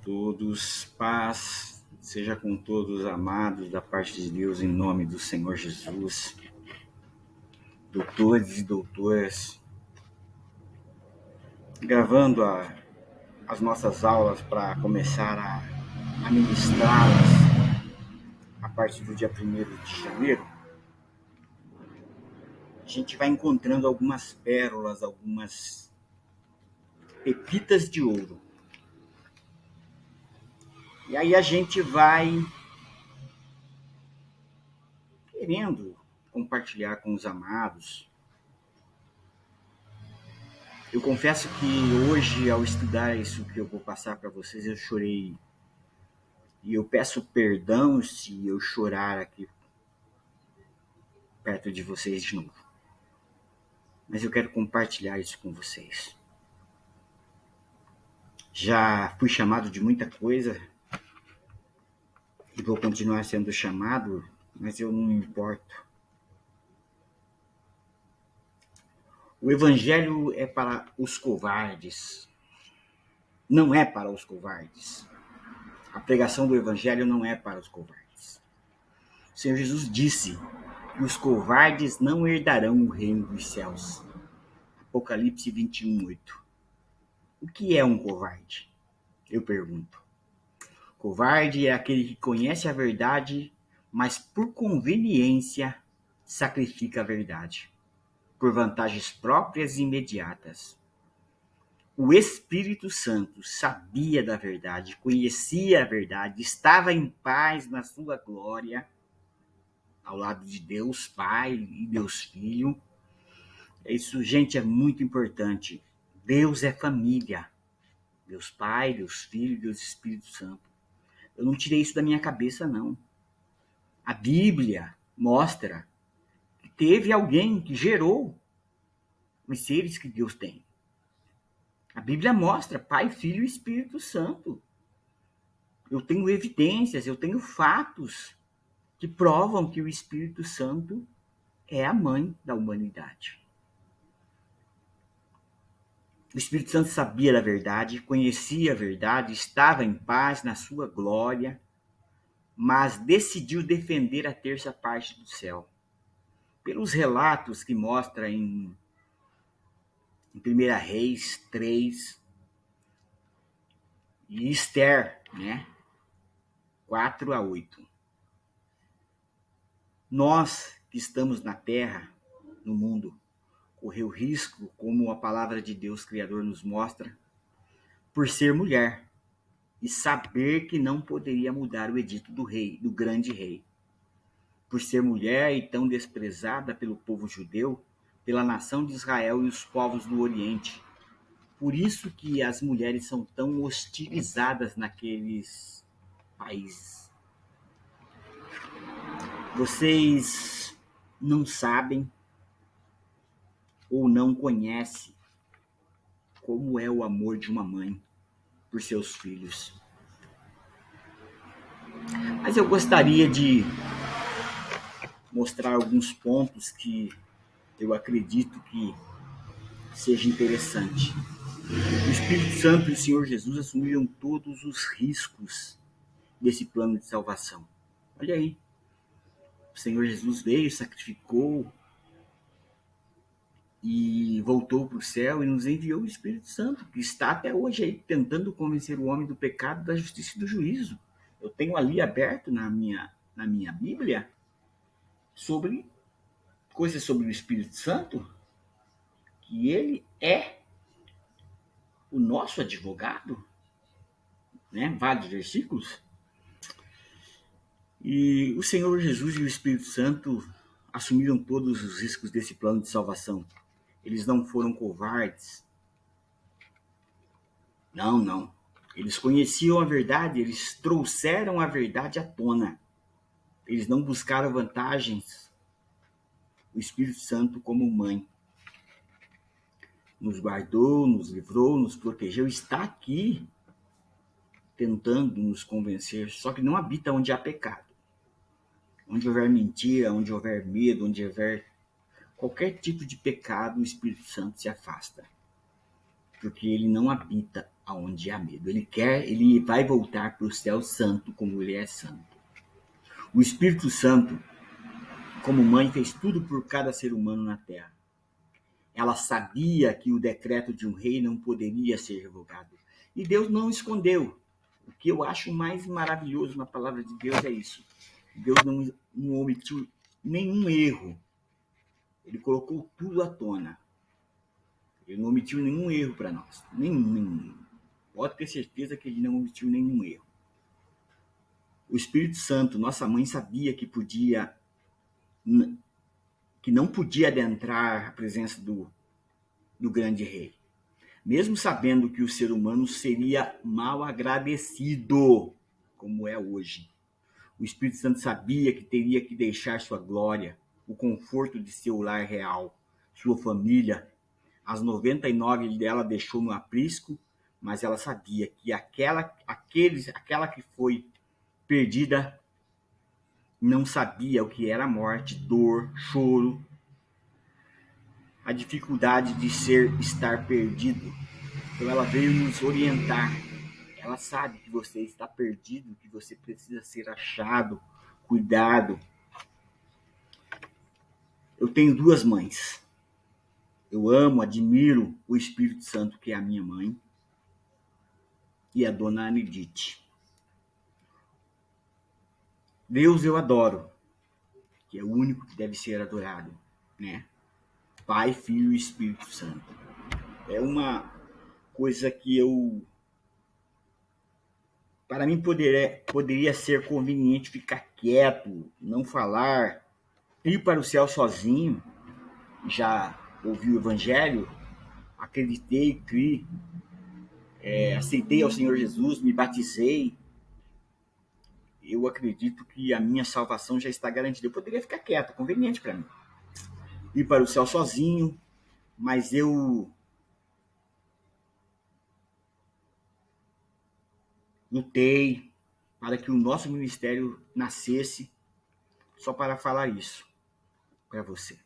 Todos, paz, seja com todos amados da parte de Deus em nome do Senhor Jesus, doutores e doutoras, gravando as nossas aulas para começar a ministrá-las a partir do dia 1º de janeiro. A gente vai encontrando algumas pérolas, algumas pepitas de ouro. E aí a gente vai querendo compartilhar com os amados. Eu confesso que hoje, ao estudar isso que eu vou passar para vocês, eu chorei. E eu peço perdão se eu chorar aqui perto de vocês de novo. Mas eu quero compartilhar isso com vocês. Já fui chamado de muita coisa e vou continuar sendo chamado, mas eu não me importo. O evangelho é para os covardes. Não é para os covardes. A pregação do evangelho não é para os covardes. O Senhor Jesus disse que os covardes não herdarão o reino dos céus. Apocalipse 21:8. O que é um covarde? Eu pergunto. Covarde é aquele que conhece a verdade, mas por conveniência sacrifica a verdade, por vantagens próprias e imediatas. O Espírito Santo sabia da verdade, conhecia a verdade, estava em paz na sua glória, ao lado de Deus Pai e Deus Filho. Isso, gente, é muito importante. Deus é família. Deus Pai, Deus Filho, Deus Espírito Santo. Eu não tirei isso da minha cabeça, não. A Bíblia mostra que teve alguém que gerou os seres que Deus tem. A Bíblia mostra Pai, Filho e Espírito Santo. Eu tenho evidências, eu tenho fatos que provam que o Espírito Santo é a mãe da humanidade. O Espírito Santo sabia da verdade, conhecia a verdade, estava em paz na sua glória, mas decidiu defender a terça parte do céu. Pelos relatos que mostra em 1 Reis 3 e Esther, 4-8. Nós que estamos na terra, no mundo, correu risco, como a palavra de Deus Criador nos mostra, por ser mulher e saber que não poderia mudar o edito do rei, do grande rei. Por ser mulher e tão desprezada pelo povo judeu, pela nação de Israel e os povos do Oriente. Por isso que as mulheres são tão hostilizadas naqueles países. Vocês não sabem ou não conhecem como é o amor de uma mãe por seus filhos. Mas eu gostaria de mostrar alguns pontos que eu acredito que seja interessante. O Espírito Santo e o Senhor Jesus assumiram todos os riscos desse plano de salvação. Olha aí, o Senhor Jesus veio, sacrificou e voltou para o céu e nos enviou o Espírito Santo, que está até hoje aí tentando convencer o homem do pecado, da justiça e do juízo. Eu tenho ali aberto na minha Bíblia sobre coisas sobre o Espírito Santo, que ele é o nosso advogado, vários versículos. E o Senhor Jesus e o Espírito Santo assumiram todos os riscos desse plano de salvação. Eles não foram covardes. Não. Eles conheciam a verdade, eles trouxeram a verdade à tona. Eles não buscaram vantagens. O Espírito Santo, como mãe, nos guardou, nos livrou, nos protegeu, está aqui tentando nos convencer, só que não habita onde há pecado. Onde houver mentira, onde houver medo, onde houver qualquer tipo de pecado, o Espírito Santo se afasta. Porque ele não habita aonde há medo. Ele vai voltar para o céu santo como ele é santo. O Espírito Santo, como mãe, fez tudo por cada ser humano na terra. Ela sabia que o decreto de um rei não poderia ser revogado. E Deus não escondeu. O que eu acho mais maravilhoso na palavra de Deus é isso. Deus não omitiu nenhum erro. Ele colocou tudo à tona. Ele não omitiu nenhum erro para nós. Nenhum. Pode ter certeza que ele não omitiu nenhum erro. O Espírito Santo, nossa mãe, sabia que não podia adentrar a presença do grande rei. Mesmo sabendo que o ser humano seria mal agradecido, como é hoje. O Espírito Santo sabia que teria que deixar sua glória, o conforto de seu lar real, sua família. As 99 dela deixou no aprisco, mas ela sabia que aquela que foi perdida não sabia o que era morte, dor, choro, a dificuldade de estar perdido. Então ela veio nos orientar. Ela sabe que você está perdido, que você precisa ser achado, cuidado. Eu tenho duas mães. Eu amo, admiro o Espírito Santo, que é a minha mãe, e a dona Anedite. Deus eu adoro, que é o único que deve ser adorado, né? Pai, Filho e Espírito Santo. É uma coisa que para mim poderia ser conveniente ficar quieto, não falar, ir para o céu sozinho. Já ouvi o Evangelho, acreditei, criei, aceitei ao Senhor Jesus, me batizei. Eu acredito que a minha salvação já está garantida. Eu poderia ficar quieto, conveniente para mim. Ir para o céu sozinho, mas eu lutei para que o nosso ministério nascesse só para falar isso para você.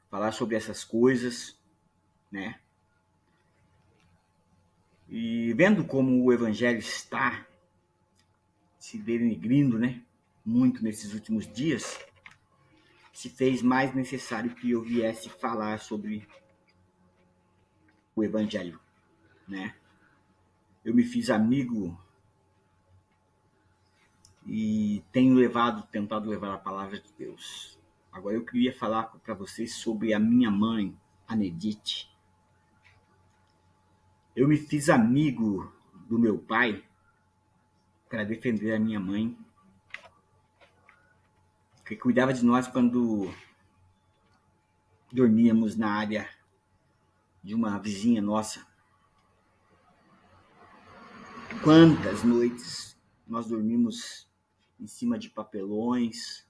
Falar sobre essas coisas, né? E vendo como o evangelho está se denegrindo, né? Muito nesses últimos dias, se fez mais necessário que eu viesse falar sobre o evangelho, né? Eu me fiz amigo e tenho tentado levar a palavra de Deus. Agora eu queria falar para vocês sobre a minha mãe, Anedite. Eu me fiz amigo do meu pai para defender a minha mãe, que cuidava de nós quando dormíamos na área de uma vizinha nossa. Quantas noites nós dormimos em cima de papelões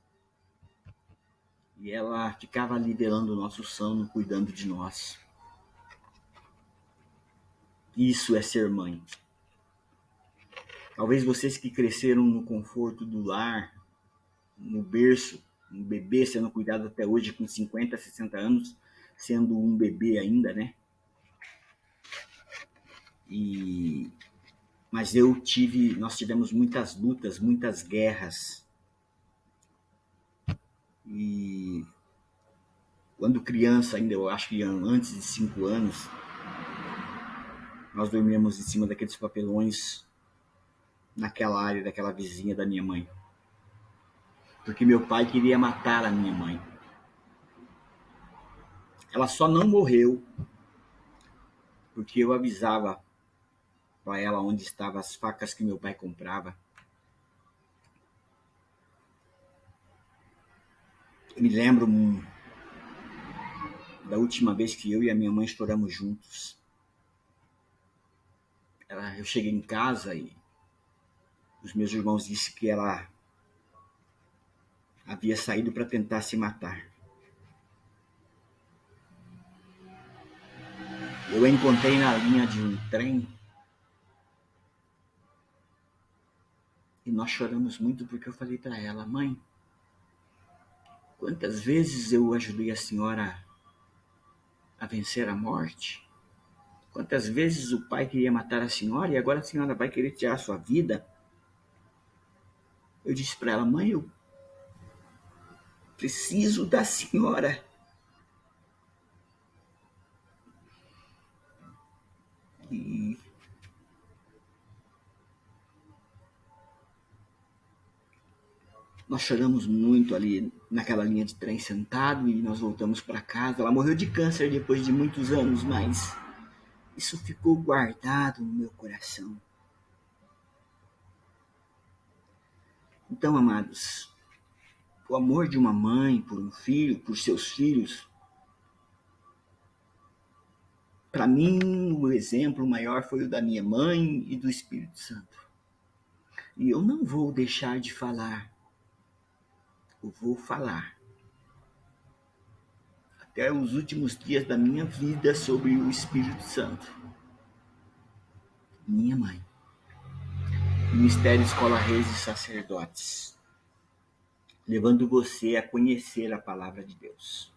e ela ficava liderando o nosso sono, cuidando de nós. Isso é ser mãe. Talvez vocês que cresceram no conforto do lar, no berço, um bebê sendo cuidado até hoje com 50, 60 anos, sendo um bebê ainda, né? Mas nós tivemos muitas lutas, muitas guerras. E quando criança, ainda eu acho que antes de 5 anos, nós dormíamos em cima daqueles papelões naquela área daquela vizinha da minha mãe. Porque meu pai queria matar a minha mãe. Ela só não morreu porque eu avisava para ela onde estavam as facas que meu pai comprava. Eu me lembro da última vez que eu e a minha mãe estouramos juntos. Eu cheguei em casa e os meus irmãos disseram que ela havia saído para tentar se matar. Eu a encontrei na linha de um trem e nós choramos muito porque eu falei para ela: mãe, quantas vezes eu ajudei a senhora a vencer a morte? Quantas vezes o pai queria matar a senhora e agora a senhora vai querer tirar a sua vida? Eu disse para ela: mãe, eu preciso da senhora. E nós choramos muito ali naquela linha de trem sentado e nós voltamos para casa. Ela morreu de câncer depois de muitos anos, mas isso ficou guardado no meu coração. Então, amados, o amor de uma mãe por um filho, por seus filhos, para mim o exemplo maior foi o da minha mãe e do Espírito Santo. E eu não vou deixar de falar, eu vou falar até os últimos dias da minha vida sobre o Espírito Santo. Minha mãe. Ministério Escola Reis e Sacerdotes, levando você a conhecer a palavra de Deus.